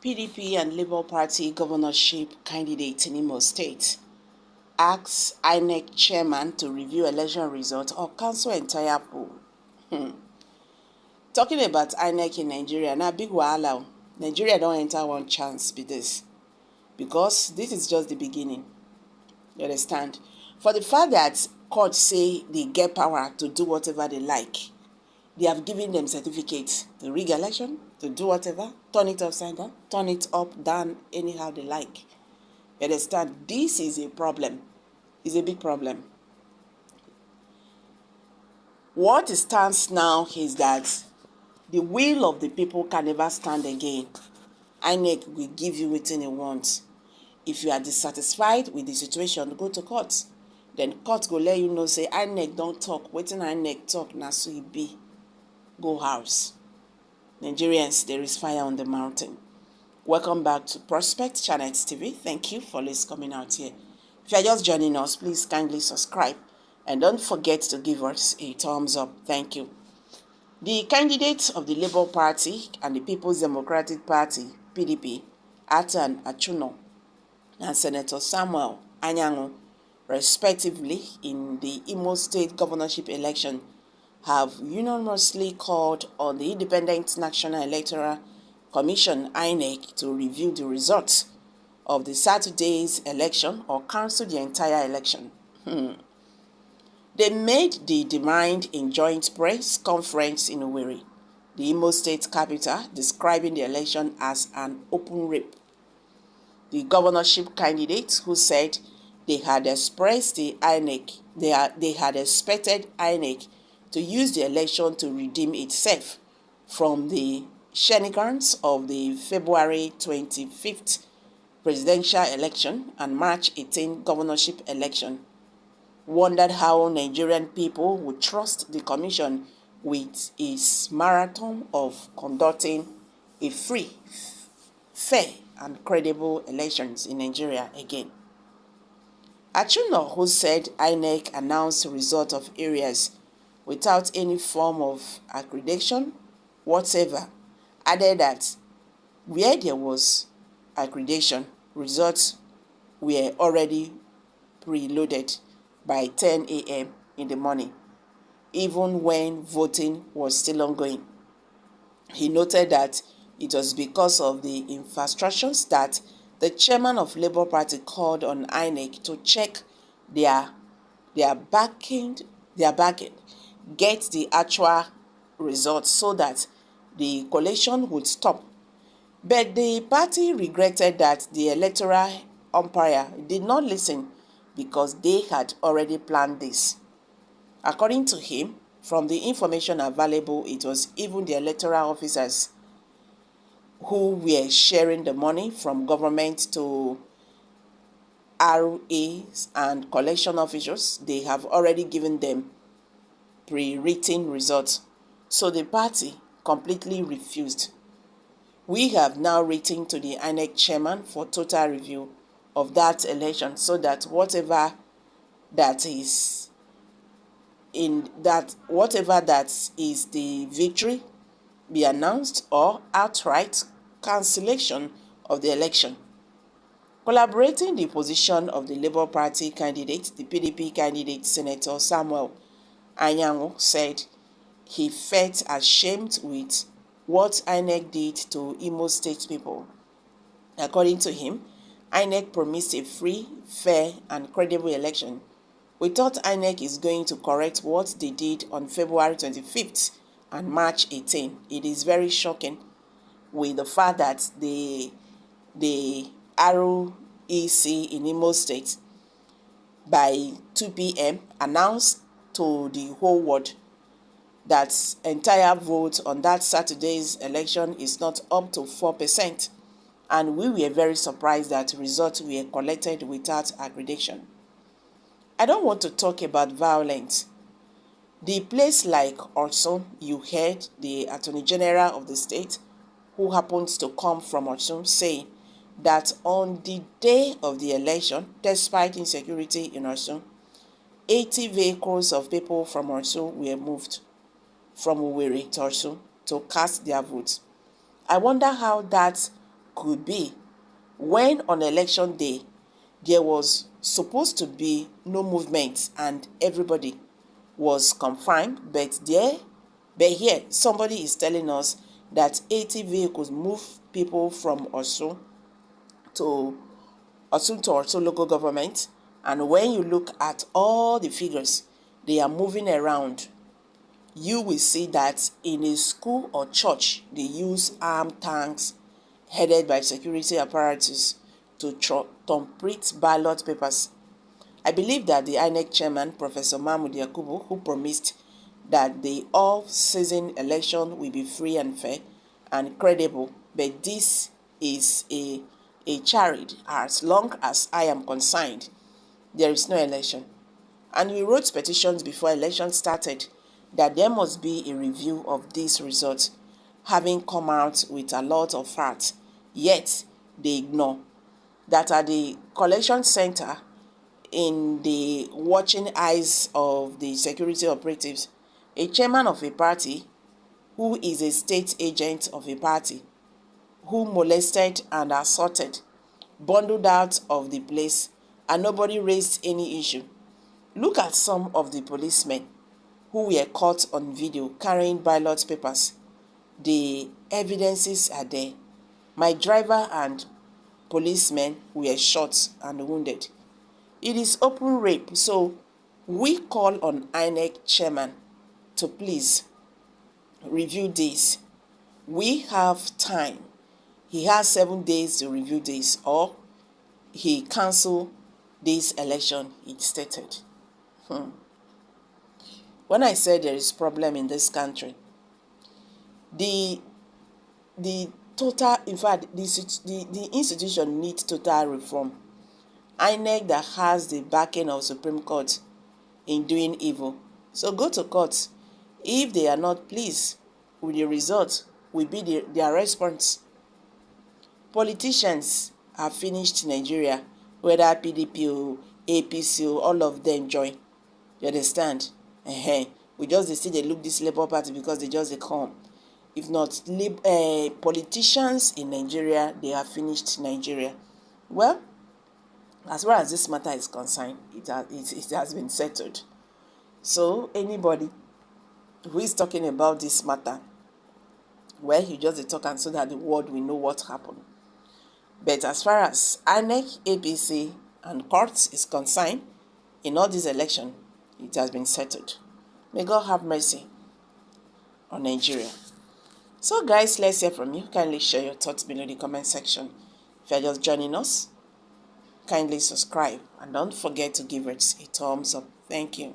PDP and Labour Party governorship candidate in Imo State asks INEC chairman to review election results or cancel entire poll. Talking about INEC in Nigeria, now big wahala. Nigeria don't enter one chance with this, because this is just the beginning. You understand? For the fact that courts say they get power to do whatever they like, they have given them certificates to rig election, to do whatever, turn it upside down, turn it up, down, anyhow they like. You understand? This is a problem. It's a big problem. What stands now is that the will of the people can never stand again. INEC will give you what you want. If you are dissatisfied with the situation, go to court. Then court go let you know, say INEC don't talk. Wetin INEC talk, na so it be. Go house. Nigerians, there is fire on the mountain. Welcome back to Prospect Channel TV. Thank you for coming out here. If you are just joining us, please kindly subscribe and don't forget to give us a thumbs up. Thank you. The candidates of the Labour Party and the People's Democratic Party, PDP, Atan Achuno and Senator Samuel Anyango, respectively, in the Imo State governorship election, have unanimously called on the Independent National Electoral Commission, INEC, to review the results of the Saturday's election or cancel the entire election. They made the demand in joint press conference in Owerri, the Imo State capital, describing the election as an open rape. The governorship candidates, who said they had expressed the INEC, they had expected INEC to use the election to redeem itself from the shenanigans of the February 25th presidential election and March 18th governorship election, wondered how Nigerian people would trust the commission with its marathon of conducting a free, fair, and credible elections in Nigeria again. Achuno, who said INEC announced the result of areas without any form of accreditation whatever, added that where there was accreditation, results were already preloaded by 10 a.m. in the morning, even when voting was still ongoing. He noted that it was because of the infrastructures that the chairman of Labour Party called on INEC to check their backend, get the actual results so that the collation would stop. But the party regretted that the electoral umpire did not listen because they had already planned this. According to him, from the information available, it was even the electoral officers who were sharing the money from government to RAs and collection officials. They have already given them pre-written results. So the party completely refused. We have now written to the INEC chairman for total review of that election so that whatever that is the victory be announced or outright cancellation of the election. Collaborating the position of the Labour Party candidate, the PDP candidate, Senator Samuel Anyango, said he felt ashamed with what INEC did to Imo State people. According to him, INEC promised a free, fair, and credible election. We thought INEC is going to correct what they did on February 25th and March 18th. It is very shocking with the fact that the REC in Imo State by 2 p.m. announced to the whole world that entire vote on that Saturday's election is not up to 4%. And we were very surprised that results were collected without accreditation. I don't want to talk about violence. The place like Orsun, you heard the Attorney General of the state, who happens to come from Orsun, saying that on the day of the election, despite insecurity in Orsun, 80 vehicles of people from Orsun were moved from Owerri to Orsun to cast their votes. I wonder how that could be when on election day there was supposed to be no movement and everybody was confined, but here somebody is telling us that 80 vehicles move people from Osun to Osun local government, and when you look at all the figures they are moving around, you will see that in a school or church they use armed tanks headed by security apparatus to tamper ballot papers. I believe that the INEC chairman, Professor Mahmood Yakubu, who promised that the all-season election will be free and fair and credible, but this is a charade. As long as I am concerned, there is no election. And we wrote petitions before election started that there must be a review of these results, having come out with a lot of facts, yet they ignore that at the collection center, in the watching eyes of the security operatives, a chairman of a party who is a state agent of a party who molested and assaulted bundled out of the place and nobody raised any issue. Look at some of the policemen who were caught on video carrying ballot papers. The evidences are there. My driver and policemen were shot and wounded. It is open rape, so we call on INEC chairman to please review this. We have time. He has 7 days to review this, or he cancel this election, it stated. When I said there is problem in this country, the total, in fact, the institution needs total reform. INEC that has the backing of Supreme Court in doing evil. So go to court. If they are not pleased with the result, will be their response. Politicians have finished Nigeria, whether PDP or APC or all of them join. You understand? We just see they look this Labour Party because they just come. If not, politicians in Nigeria, they have finished Nigeria. Well, as far as this matter is concerned, it has been settled. So anybody who is talking about this matter, well, you just talk and so that the world will know what happened. But as far as INEC, APC, and courts is concerned, in all this election, it has been settled. May God have mercy on Nigeria. So guys, let's hear from you. Kindly share your thoughts below in the comment section. If you're just joining us, kindly subscribe and don't forget to give it a thumbs up. Thank you.